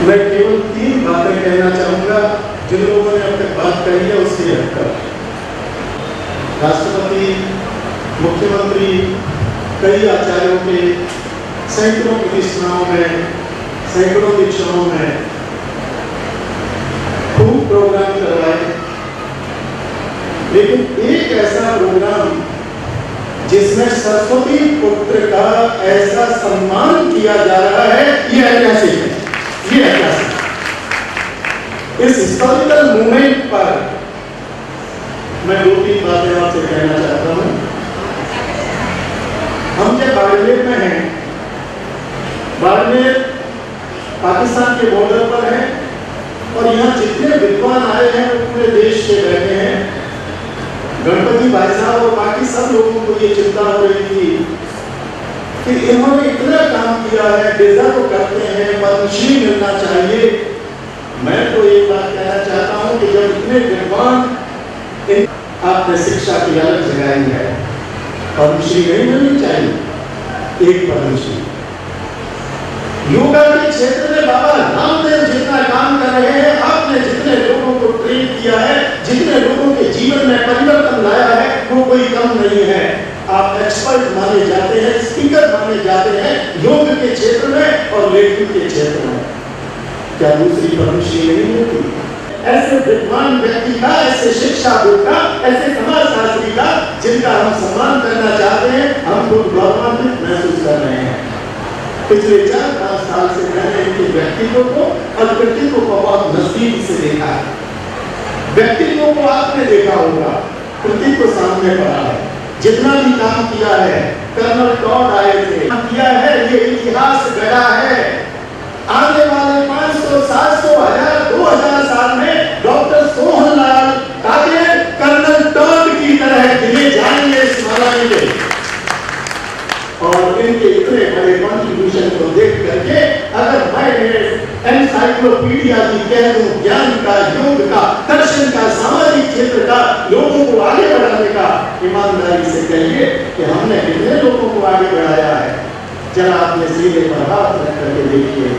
मैं केवल 3 बातें कहना चाहूंगा जिन लोगों ने अब तक बात कही है उससे हटकर। राष्ट्रपति, मुख्यमंत्री कई आचार्यों के सैकड़ों प्रतिष्ठानों में, सैकड़ों दीक्षाओं में खूब प्रोग्राम करवाए, लेकिन एक ऐसा प्रोग्राम जिसमें सरस्वती पुत्र का ऐसा सम्मान किया जा रहा है, ये ऐतिहासिक है। ये ऐतिहासिक इस हिस्टोरिकल मूवमेंट पर मैं 2-3 बातें आपसे कहना चाहता हूं। हम जब बाड़मेर में हैं, बाड़मेर पाकिस्तान के बॉर्डर पर है और यहाँ जितने विद्वान आए हैं वो पूरे देश से बैठे हैं। गणपति भाई साहब और बाकी सब लोगों को ये चिंता हो रही थी कि इन्होंने इतना काम किया है, डिजर्व करते हैं, पद्मश्री मिलना चाहिए। मैं तो एक बात कहना चाहता हूं कि जब इतने विद्वान आपने शिक्षा की अलग जगाई है, पद्मश्री नहीं मिलनी चाहिए। एक पद्मश्री योगा के क्षेत्र में बाबा रामदेव जितना काम कर रहे हैं, आपने जितने लोगों को ट्रेन किया है, जितने लोगों के जीवन में परिवर्तन लाया है, वो कोई कम नहीं है। आप एक्सपर्ट माने जाते हैं, स्पीकर माने जाते हैं योग के क्षेत्र में और लेखन के क्षेत्र में। क्या दूसरी पद्मश्री नहीं होती? ऐसे विद्वान व्यक्ति का, ऐसे शिक्षाविद का, ऐसे समाजशास्त्री का जिनका हम सम्मान करना चाहते हैं, हम खुद गौरवान्वित महसूस कर रहे हैं। पिछले 4-5 साल से मैंने इनके व्यक्तित्व को और कृतित्व को बहुत नजदीक से देखा है। व्यक्तित्व को आपने देखा होगा, कृतित्व सामने पड़ा है। जितना भी काम किया है, कर्नल टॉड आए थे, किया है, ये इतिहास गढ़ा है। आने वाले 500, 700, 1000, 2000 साल में डॉक्टर सोहनलाल कागे कर्नल टॉड की तरह गिने जाएंगे इस माला में। और इनके इतने बड़े कॉन्ट्रीब्यूशन को देख करके अगर मैं एनसाइक्लोपीडिया की कह दूं, ज्ञान का, योग का, दर्शन का, सामाजिक क्षेत्र का, लोगों को आगे बढ़ाने का, ईमानदारी से कहिए कि हमने कितने लोगों को आगे बढ़ाया है। जरा आपने सीधे पर हाथ रख करके देखिए,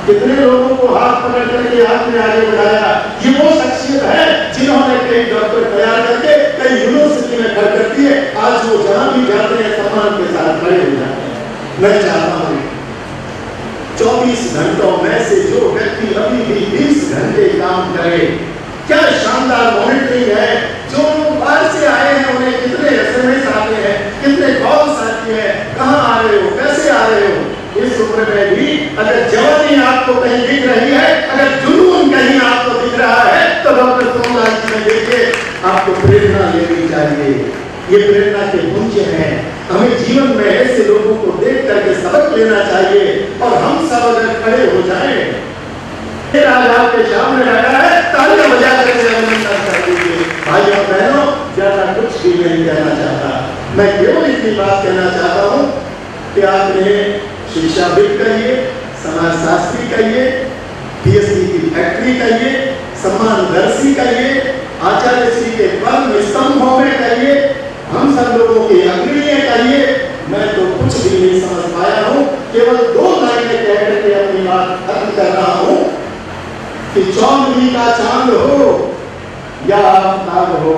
कितने लोगों को हाथ पकड़ करके आपने आगे बढ़ाया। ये वो शख्सियत है जिन्होंने कई डॉक्टर तैयार करके कई यूनिवर्सिटी में खड़ कर दिए। आज वो जहां भी जाते हैं सम्मान के साथ खड़े हो जाते हैं। मैं चाहता हूं 24 घंटों में से जो व्यक्ति अभी भी 20 घंटे काम करे, क्या शानदार मॉनिटरिंग है। जो लोग बाहर से आए हैं उन्हें कितने एसएमएस आते हैं, कितने कॉल्स आती है, कहाँ आ रहे हो, कैसे आ रहे हो। इस उम्र में भी अगर जवानी आपको कहीं दिख रही है, अगर जुनून कहीं आपको दिख रहा है, तो डॉक्टर सोमनाथ जी में देखिए, आपको प्रेरणा लेनी चाहिए। ये प्रेरणा के पुंज हैं। हमें जीवन में ऐसे लोगों को देख करके सबक लेना चाहिए और हम सब अगर खड़े हो जाएं, आज आपके सामने रखा है, तालियां बजा करके अभिनंदन कर दीजिए। भाइयों बहनों, ज्यादा कुछ भी नहीं कहना चाहता, मैं केवल इतनी बात कहना चाहता हूँ कि आपने शिक्षाविद कहिए, समाजशास्त्री कहिए, पीएचडी की फैक्ट्री कहिए, सम्मानदर्शी कहिए, आचार्य श्री के परम स्तंभों में कहिए, हम सब लोगों के अग्रणीय कहिए, मैं तो कुछ भी नहीं समझ पाया हूँ। केवल 2 लाइनें कह करके अपनी बात खत्म कर रहा हूँ कि चौंदनी का चांद हो या आफ्ताब हो,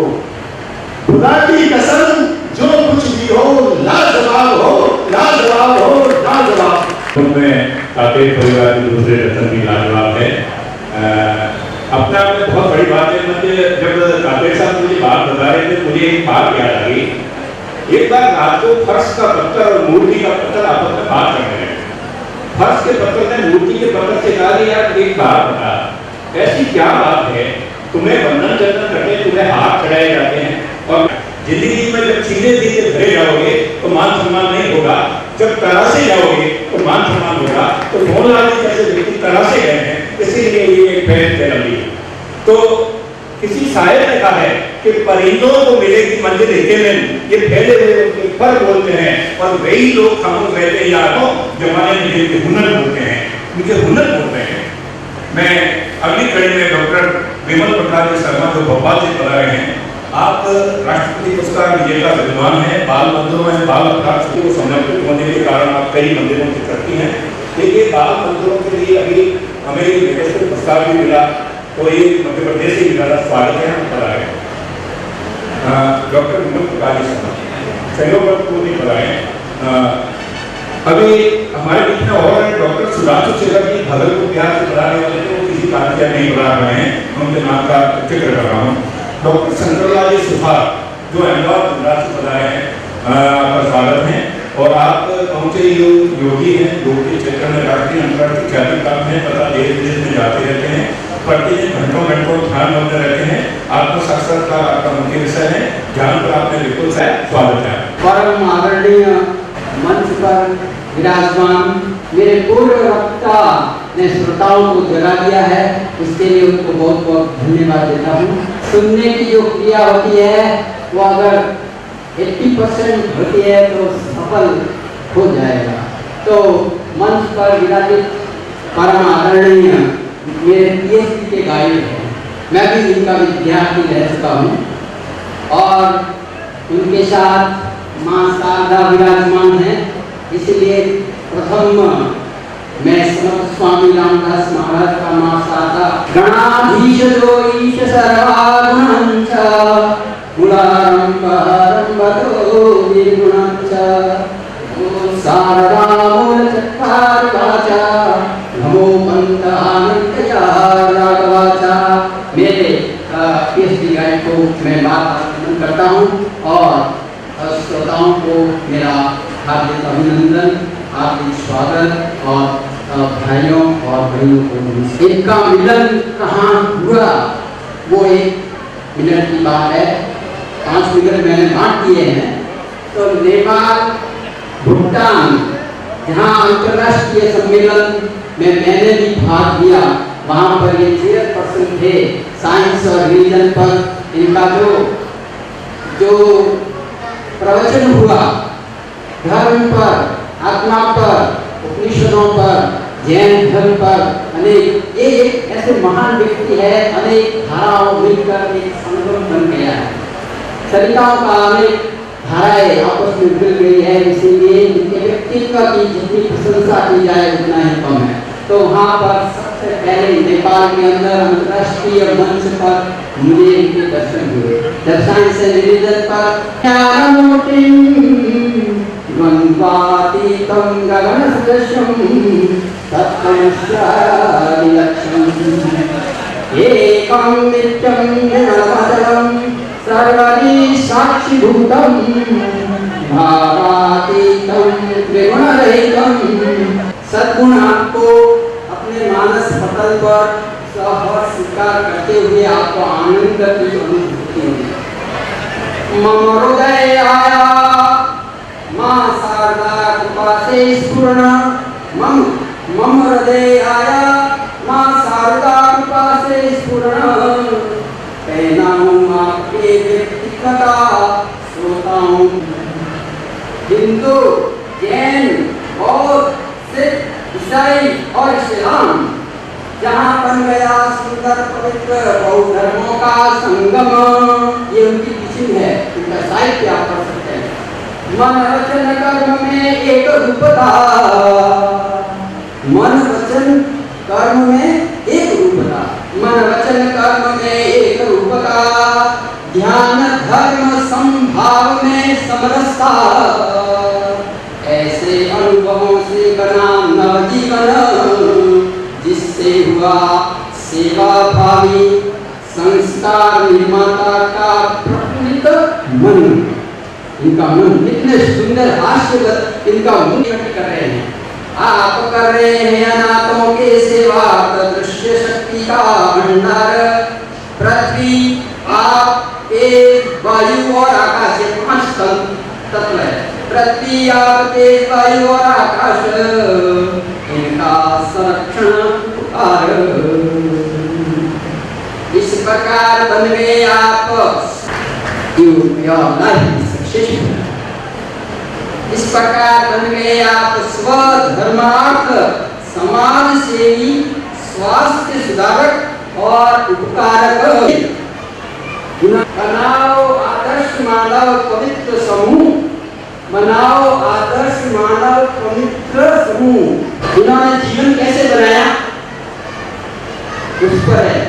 खुदा की कसम जो कुछ भी हो लाजवाब हो, लाजवाब हो, लाजवाब। उनमें काफी परिवार के दूसरे रतन भी लाजवाब है। अपना में बहुत बड़ी बात है। मुझे जब काफी साहब मुझे बात बता रहे थे, मुझे एक बात याद आ गई। एक बार रात को फर्श का पत्थर और मूर्ति का पत्थर आपस में बात करने लगे। फर्श के पत्थर ने मूर्ति के पत्थर से कहा कि यार एक बात बता, ऐसी क्या बात है, तुम्हें बंधन चंदन करके तुम्हें हाथ चढ़ाए जाते हैं और जिंदगी में जब सीधे सीधे भरे जाओगे तो मान सम्मान नहीं होगा, जब तरासे जाओगे तो मान सम्मान होगा। तो मोहनलाल जी जैसे व्यक्ति तरासे गए हैं, इसीलिए ये एक फैल जन्म ली। तो किसी शायर ने कहा है कि परिंदों को मिलेगी मंजिल हिकेमेन, ये फैले हुए उनके पर बोलते हैं और वही लोग खामोश रहते हैं यारों जमाने में जिनके हुनर बोलते हैं, मुझे हुनर बोलते हैं। मैं अगली कड़ी में डॉक्टर विमल प्रकाश शर्मा जो भोपाल से पढ़ा रहे हैं, आप राष्ट्रपति पुरस्कार विजेता विद्वान हैं, बाल मंदिरों में बाल अपराध को समर्पित होने के कारण आप कई मंदिरों की करती हैं। देखिए बाल मंदिरों के लिए अभी हमें ये लेटेस्ट प्रस्ताव भी मिला, तो ये मध्य प्रदेश से मिला, स्वागत है, हम पढ़ा है डॉक्टर विनोद प्रकाश शर्मा, सहयोग को नहीं पढ़ा है। अभी हमारे बीच में और डॉक्टर सुधांशु शेखर जी भागलपुर बिहार से पढ़ाने वाले थे, वो किसी कारण से नहीं पढ़ा रहे हैं, उनके नाम का जिक्र कर रहा हूँ। डॉक्टर शंकरलाल सुभाष जो अहमदाबाद गुजरात से पढ़ा है, आपका स्वागत है। और आप पहुंचे योगी हैं, योग के क्षेत्र में राष्ट्रीय अंतर्राष्ट्रीय ख्याति प्राप्त हैं, तथा देश विदेश में जाते रहते हैं, प्रतिदिन घंटों घंटों ध्यान करते रहते हैं। आपका साक्षात्कार आपका मुख्य विषय है, ध्यान पर आपने बिल्कुल स्वागत है। परम आदरणीय मंच पर विराजमान मेरे पूर्व वक्ता ने श्रोताओं को जगा दिया है, उसके लिए उनको बहुत बहुत धन्यवाद देता हूँ। सुनने की जो क्रिया होती है वो अगर 80% होती है तो सफल हो जाएगा। तो मंच पर विराजित परम आदरणीय मेरे PhD के गाइड हैं, मैं भी इनका विद्यार्थी रह चुका हूँ, और उनके साथ माँ शारदा विराजमान है। इसलिए प्रथम मैं समर्थ स्वामी रामदास महाराज का माँ शारदा गणाधीश जो ईश सर्वागुणंच मूलारंभो निर्गुणंच शारदा मूल चत्वारवाचा नमो पंथानंदया राघवाचा। मेरे PhD गाइड को मैं बात करता हूँ और श्रोताओं को मेरा हार्दिक अभिनंदन, हार्दिक स्वागत और भाइयों और बहनों को इनका मिलन कहाँ हुआ वो 1 मिनट की बात है। 5 मिनट मैंने बांट दिए हैं। तो नेपाल भूटान जहाँ अंतर्राष्ट्रीय सम्मेलन में मैंने भी भाग लिया, वहाँ पर ये चेयरपर्सन थे साइंस और रिलीजन पर। इनका जो प्रवचन हुआ धर्म पर, आत्मा पर, उपनिषदों पर, जैन धर्म पर, अनेक ये एक ऐसे महान व्यक्ति है, अनेक धाराओं मिलकर एक संगम बन गया है। सरिताओं का अनेक धाराएं आपस में मिल गई है, इसीलिए इनके व्यक्तित्व की जितनी प्रशंसा की जाए उतना ही कम है। तो वहाँ पर सबसे पहले नेपाल के अंदर अंतर्राष्ट्रीय मंच पर मुझे इनके दर्शन हुए। साइंस एंड रिलीजन पर द्वंद्वातीतं गगनसदृशं तत्त्वमस्यादिलक्ष्यम् एकं नित्यं निर्मलमचलं सर्वदि साक्षिभूतं भावातीतं त्रिगुणरहितं। सद्गुण आपको अपने मानस पटल पर सहर्ष स्वीकार करते हुए आपको आनंद की अनुभूति होगी। मम हृदय आया माँ शारदा कृपा से स्फुरण, मम हृदय आया माँ शारदा कृपा से स्फुरण। कहना हूँ आपके व्यक्तिगत श्रोताओं, हिंदू, जैन और सिख, ईसाई और इस्लाम जहाँ बन गया सुंदर पवित्र बौद्ध धर्मों का संगम। ये उनकी टीचिंग है, उनका साहित्य आप पढ़ सकते हैं। मन वचन कर्म में एक रूपता, मन वचन कर्म में एक रूपता, मन वचन कर्म में एक रूपता, ध्यान धर्म संभाव में समरसता। ऐसे अनुभवों से बना नवजीवन, जिससे हुआ सेवा भावी संस्कार निर्माता का प्रफुल्लित मन। इनका मन कितने सुंदर हास्यवत इनका मुंह कर रहे हैं। आप कर रहे हैं अनाथों के सेवा, दृश्य शक्ति का भंडार। पृथ्वी, आप, एक, वायु और आकाश, ये 5 तत्व है। पृथ्वी, आप, तेज, वायु और आकाश, इनका संरक्षण कर। इस प्रकार बन गए आप, इस प्रकार बन गए आप स्वधर्मार्थ, समाज सेवी, स्वास्थ्य सुधारक और उपकारक। बनाओ आदर्श मानव पवित्र समूह, बनाओ आदर्श मानव पवित्र समूह। उन्होंने जीवन कैसे बनाया? उस पर है।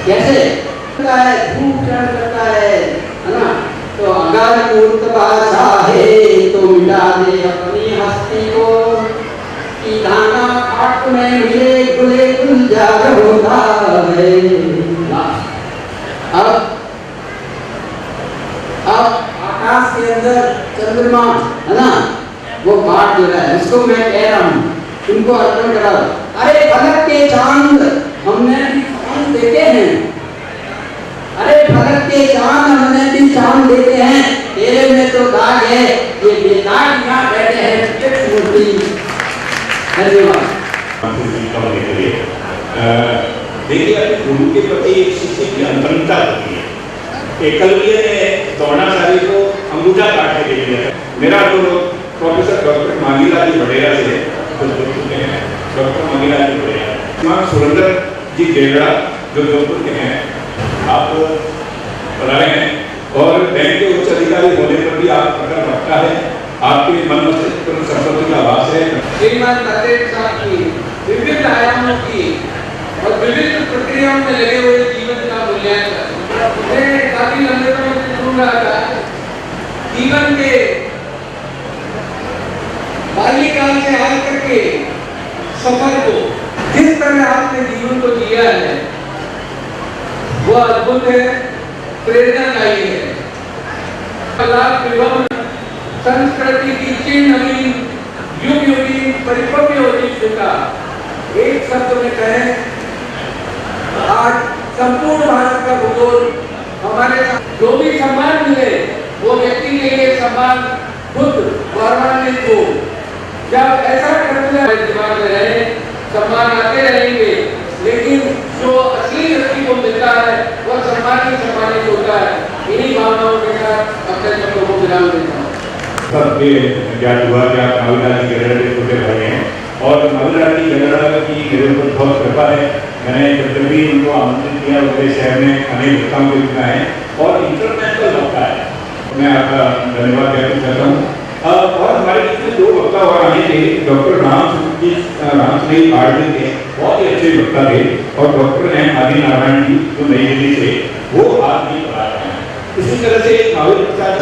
कैसे करता है, धूप चढ़ करता है ना। तो अगर मूर्त बादशाह है तो मिटा दे अपनी हस्ती को, कि दाना खाट में मिले गुले गुलजार होता है। अब आकाश के अंदर चंद्रमा है ना, वो बांट दे रहा है, उसको मैं कह रहा हूँ, उनको अर्पण करा। अरे फलक के चांद हमने भी चांद देखे हैं, अरे फलक के चांद हमने भी चांद देखे हैं, तेरे में तो दाग है, ये बेदाग यहाँ बैठे हैं मूर्ति। धन्यवाद। देखिए, अपने गुरु के प्रति एक शिष्य की अंतरंगता होती है। एकलव्य ने द्रोणाचार्य को अंगूठा काट के दे दिया। मेरा जो प्रोफेसर डॉक्टर मांगीलाल जी बडेरा से जोधपुर के हैं, डॉक्टर मांगीलाल जी बडेरा, सुरेंद्र जी गेगड़ा जो जोधपुर के हैं, आप बता रहे हैं, और बैंक के उच्च अधिकारी होने पर भी आप प्रकट रखता है, आपके मन मस्तिष्क में सरस्वती का आवास है। श्रीमान कातेर साहब की विभिन्न आयामों की और विभिन्न प्रक्रियाओं में लगे हुए जीवन का मूल्यांकन मैं काफी लंबे समय से सुन रहा था। जीवन के बाल्यकाल से हाल करके सफर को जिस तरह आपने जीवन को जिया है वो अद्भुत है, प्रेरणादायी है। लाभ विभव संस्कृति की चीन नवीन युग युगी परिपक्व होती चुका। एक शब्द में कहें, आज संपूर्ण भारत का भूगोल हमारे जो भी सम्मान मिले वो व्यक्ति के लिए सम्मान खुद गौरवान्वित हो। जब ऐसा करते दिमाग में रहे, सम्मान आते रहेंगे, लेकिन जो असली व्यक्ति को मिलता है वह सम्मान ही सम्मानित होता है। इन्हीं भावनाओं के साथ अपने शब्दों को विराम देता हूँ। सबके ज्ञात हुआ कि आप माविलाल जी गेगड़ा के छोटे भाई हैं, और माविलाल जी गेगड़ा की मेरे ऊपर बहुत कृपा है। मैंने जब भी उनको आमंत्रित किया उनके शहर में अनेक वक्ताओं को लिखा है और इंटरनेशनल वक्ता है, मैं आपका धन्यवाद व्यक्त करता हूँ। और हमारे बीच में 2 वक्ता और आए थे, डॉक्टर राम सुनील आर्डे थे, बहुत ही अच्छे वक्ता थे, और डॉक्टर एम आदि नारायण जी जो नई दिल्ली से, वो आज भी पढ़ा रहे हैं। इसी तरह से महावीर प्रसाद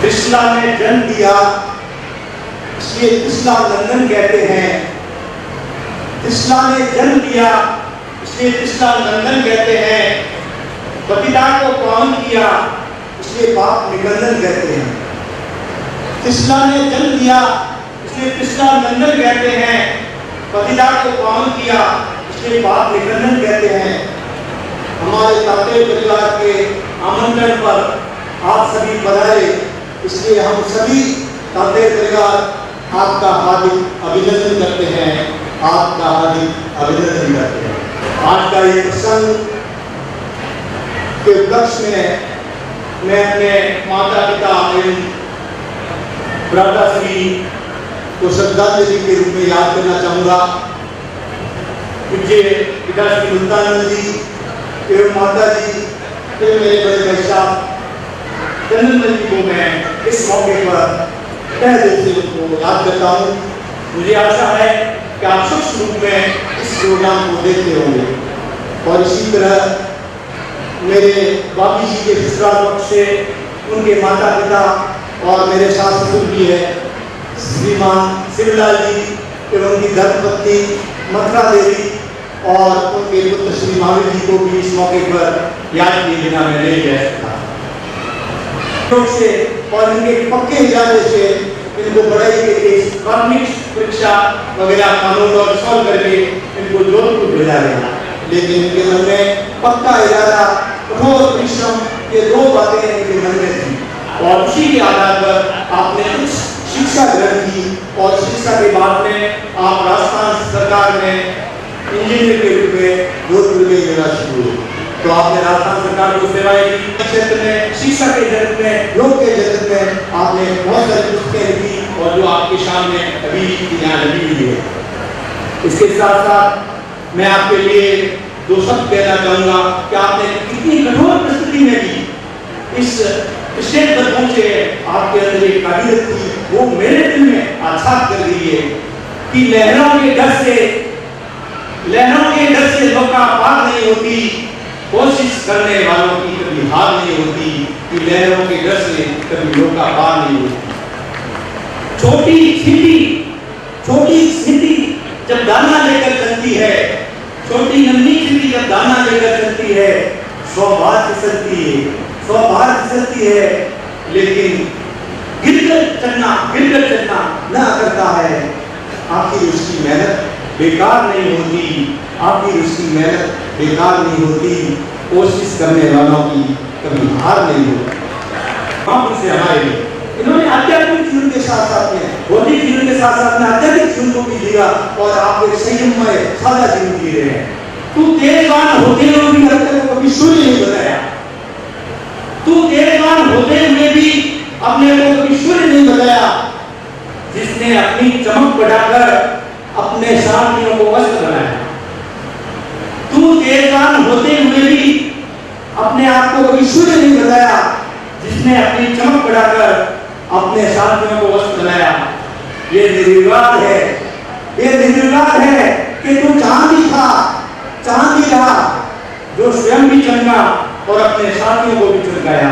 कृष्णा ने जन्म दिया, इसलिए कृष्णा नंदन कहते हैं। कृष्णा ने जन्म दिया, इसलिए कृष्णा नंदन कहते हैं। पतिता को पावन किया, इसलिए पाप निकंदन कहते हैं। कृष्णा ने जन्म दिया, इसलिए कृष्णा नंदन कहते हैं। पतिता को पावन किया, इसलिए पाप निकंदन कहते हैं। हमारे ताते परिवार के आमंत्रण पर आप सभी पधारे, इसलिए हम सभी ताते परिवार आपका हार्दिक अभिनंदन करते हैं, आपका हार्दिक अभिनंदन करते हैं। आज का ये प्रसंग के उपलक्ष्य में मैं अपने माता पिता एवं भ्राताश्री को श्रद्धांजलि के रूप में याद करना चाहूँगा। पूज्य पिता श्री मुक्तानंद जी एवं माता जी एवं मेरे बड़े भाई साहब चंदन जी को मैं इस मौके पर तहे दिल से उनको याद करता हूँ। मुझे आशा है कि आप सूक्ष्म रूप में इस प्रोग्राम को देखते होंगे। और इसी तरह मेरे बाबी जी के ससुराल पक्ष से उनके माता पिता और मेरे सास ससुर भी है, श्रीमान शिवलाल जी एवं उनकी धर्मपत्नी मथुरा देवी, और उनके पुत्र श्री महावीर जी को भी इस मौके पर याद किए बिना मैं नहीं रह सकता। से और इनके पक्के इरादे से इनको पढ़ाई के लिए प्राथमिक परीक्षा वगैरह कानून और सॉल्व करके इनको जोधपुर भेजा गया। लेकिन इनके मन में पक्का इरादा, कठोर परिश्रम, ये 2 बातें इनके मन में थी, और उसी के आधार पर आपने कुछ शिक्षा ग्रहण की, और शिक्षा के बाद में आप राजस्थान सरकार में इंजीनियर के रूप में जोधपुर में जाना शुरू हुए। तो आपने राजस्थान सरकार को सेवाएं की, क्षेत्र में शिक्षा के जगत में, योग के जगत में आपने बहुत सारी पुस्तकें लिखी, और जो आपके सामने अभी यहाँ लगी हुई है। इसके साथ साथ मैं आपके लिए 2 शब्द कहना चाहूँगा कि आपने कितनी कठोर परिस्थिति में भी इस स्टेज पर पहुँचे, आपके अंदर एक काबिलियत थी, वो मेरे दिल में आच्छाद कर रही है। कि लहरों के डर से नौका पार नहीं होती, कोशिश करने वालों की कभी हार नहीं होती, कि लहरों के डर से कभी नौका पार नहीं होती। छोटी स्थिति जब दाना लेकर चलती है, छोटी नन्ही स्थिति जब दाना लेकर चलती है, 100 बार फिसलती है, लेकिन गिरकर चलना ना करता है। आखिर उसकी मेहनत बेकार नहीं होती, कोशिश करने वालों की कभी हार नहीं होती। महापुरुष से हमारे लिए इन्होंने आध्यात्मिक जीवन के साथ में भौतिक जीवन के साथ में आध्यात्मिक जीवन को भी दिया, और आप एक संयममय सादा जीवन जी रहे हैं। तू तेजवान होते हुए भी अपने को कभी सूर्य नहीं बताया, जिसने अपनी चमक बढ़ाकर अपने साथियों को वस्त्र बनाया। तू तेजवान होते हुए भी अपने आप को कभी सूर्य नहीं बताया, जिसने अपनी चमक बढ़ाकर अपने साथियों को वस्त्र बनाया। ये निर्विवाद है कि तू चांदी रहा, जो स्वयं भी चमका और अपने साथियों को भी चमकाया,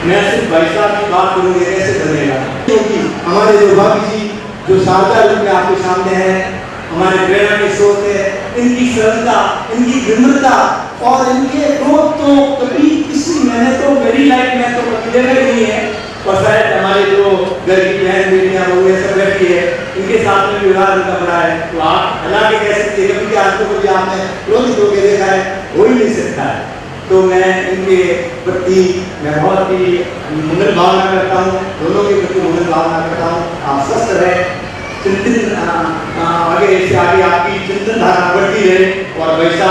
मैं सिर्फ भाई साहब की बात करूंगी, कैसे बनेगा? क्योंकि हमारे जो भाभी जी जो शारदा रूप में आपके सामने है, हमारे प्रेरणा के स्रोत है, इनकी सरलता, इनकी विनम्रता और इनके क्रोध तो कभी मैंने तो मेरी लाइफ में तो कभी देखा ही नहीं है। और शायद हमारे जो घर की बहन बेटियां वो ये सब रहती है, इनके साथ में व्यवहार उनका बड़ा है, तो आप हालांकि कह सकते हैं कभी आज तो कभी आपने क्रोधित होकर देखा है, हो ही नहीं सकता है। तो मैं इनके प्रति मैं बहुत ही मंगल भावना करता हूँ, दोनों के प्रति मंगल भावना करता हूँ। आप स्वस्थ रहे, चिंतन आगे से आगे आपकी चिंतन धारा बढ़ती रहे। और वैसा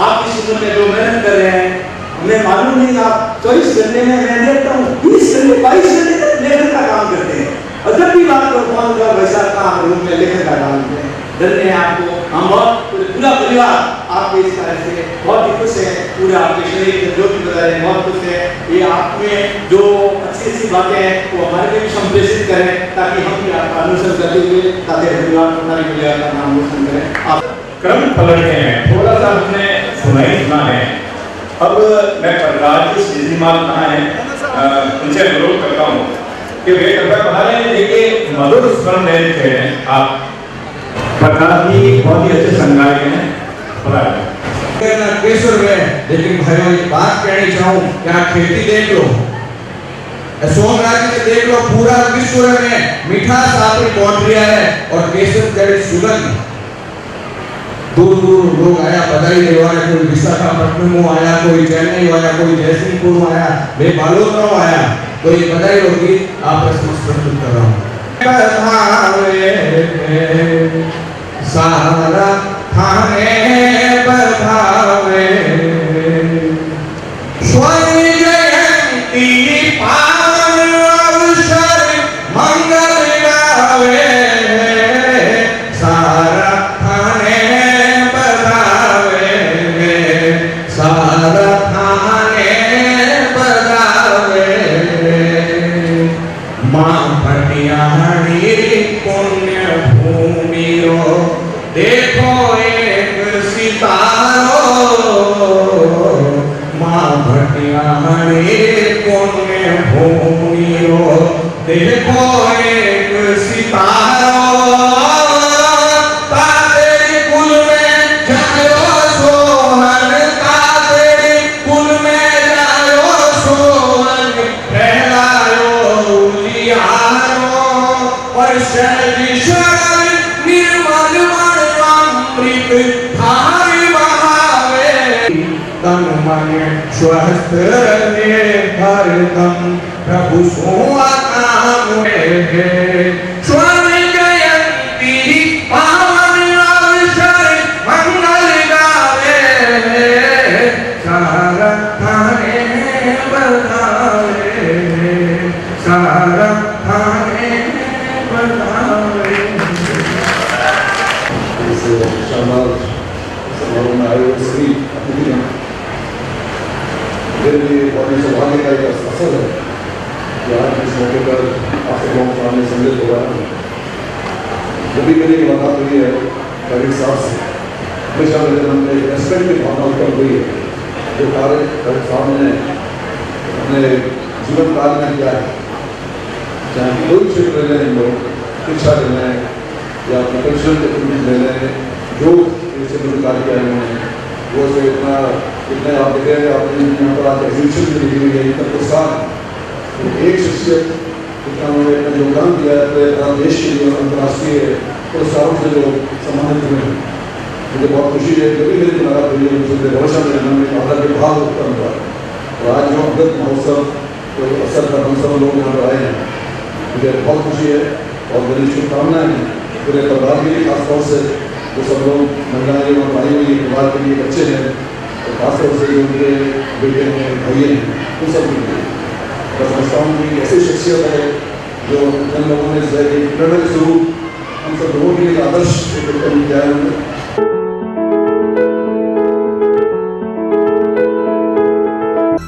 आप इस उम्र में जो मेहनत कर रहे हैं, हमें मालूम नहीं, आप 24 घंटे में मैं देखता हूँ 20 घंटे 22 घंटे तक लेखन का काम करते हैं, और जब भी बात करो फोन का वैसा काम रूप में लेखन का काम करते हैं। धन्य है आपको, हम बहुत पूरा परिवार आपके इस कार्य से बहुत ही खुश है, पूरा आपके शरीर के जो भी बता रहे हैं बहुत खुश है। ये आप में जो अच्छी बातें हैं वो हमारे लिए भी संप्रेषित करें, ताकि हम भी आपका अनुसरण करते हुए ताकि परिवार का नाम रोशन करें। आप क्रम पलटते हैं, थोड़ा सा हमने सुना है। अब मैं प्रहलाद जी श्रीमाल कहाँ है, उनसे अनुरोध करता हूँ कि वे कृपया बना लें। देखिए मधुर स्वर ले थे आप, प्रहलाद जी बहुत ही अच्छे संगायक हैं। केसर में, लेकिन भाइयों एक बात कहनी चाहूँ, क्या खेती देख लो, सोमराज जी देख लो, पूरा विश्व में मिठास आपने पहुंच रहा है, और केसर जड़ी सुगंध दूर लोग आया, बधाई देवा, कोई विशाखापट्टनम आया, कोई चेन्नई आया, कोई जयसिंहपुर आया, मैं बालोद आया, तो ये बधाई होगी आप प्रस्तुत कर रहा हूँ। सारा थाने बधावे, स्वर्ण जयंती पावन अवसर मंगल गावे, सारा थाने बधावे, सारा थाने बधावे। मां पटियाणी पुण्य भूमि रो, देखो एक सितारो, मां भटियाणी पुण्य भूमि रो, देखो एक सितारो, तारे कुल में जायो सोहन, तारे कुल में जायो सोहन, फैलायो उजियारो, और शरण निर्मल अमृत धारी बहावे, तन मन स्वस्थ रहे हरदम, प्रभु सोआ नाम है। स्वर्ण जयंती पावन अवसर मंगल गावे, सारा थाने बधावे, सारा थाने बधावे। मेरे लिए बहुत ही सौभाग्य का एक अवसर है कि आज इस मौके पर आप लोगों के सामने सम्मिलित हो रहा है। जब भी मेरी मुलाकात हुई है तारिक साहब से, हमेशा मेरे मन में रेस्पेक्ट की भावना उत्पन्न हुई है जो तारिक साहब ने अपने जीवन काल में किया है। चाहे कोई क्षेत्र ले लें, लोग शिक्षा ले लें या अपने कल्चरल एक्टिविटीज ले लें, जो इससे मुझे कार्य किया है उन्होंने, वो से इतने आप देख रहे हैं, आपने यहाँ पर आज एग्जीबिशन भी लिखी हुई है, इतना प्रोत्साहन, एक शख्सियत इतना उन्होंने अपना योगदान दिया है पूरे देश के लिए, अंतर्राष्ट्रीय पुरस्कारों से जो सम्मानित हुए हैं। मुझे बहुत खुशी है, जब भी मेरी मुलाकात हुई है मुझे भरोसा मेरे मन में आदर के भाव उत्पन्न हुआ है। और आज जो अमृत महोत्सव को अवसर पर हम सब लोग यहाँ पर आए हैं, मुझे बहुत खुशी है और मेरी शुभकामनाएं हैं पूरे परिवार के लिए, खासतौर से जो सब लोग महिलाएं और भाई हुई परिवार के लिए बच्चे हैं और खासतौर से जो उनके बेटे हैं, भाई हैं, उन सब के लिए बस समझता हूँ कि ऐसी शख्सियत है जो जिन लोगों ने प्रेरणा के स्वरूप हम सब लोगों के लिए आदर्श किया है।